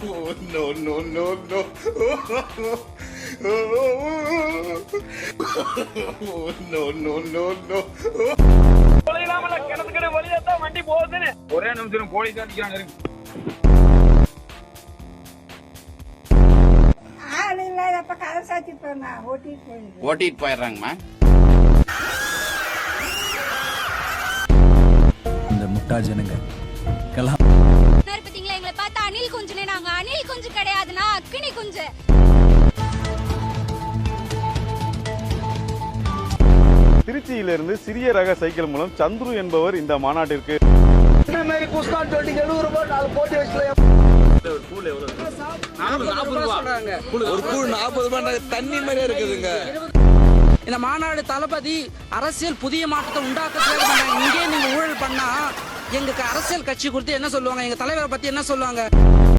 No, no, no, no. No, no, no, no. வண்டி போகுதுன்னு ஒரே நிமிஷம் போலீஸ் அடிக்கிறாங்க. ஓட்டிட்டு போயிடுறாங்கம்மா. இந்த முட்டா ஜனங்க பாத்தீங்களா, எங்களை பார்த்தா அணில் குஞ்சுனே. நாங்க அணில் குஞ்சு கிடையாதுன்னா அக்கினி குஞ்சு. திருச்சியிலிருந்து சிறிய ரக சைக்கிள் மூலம் சந்துரு என்பவர் இந்த மாநாட்டிற்கு தண்ணி மாதிரியே இருக்குதுங்க. இந்த மாநாடு தளபதி அரசியல் புதிய மாற்றத்தை உண்டாக்க இங்கே நீங்க ஊழல் பண்ணா எங்களுக்கு அரசியல் கட்சி கொடுத்து என்ன சொல்லுவாங்க, எங்க தலைவரை பத்தி என்ன சொல்லுவாங்க?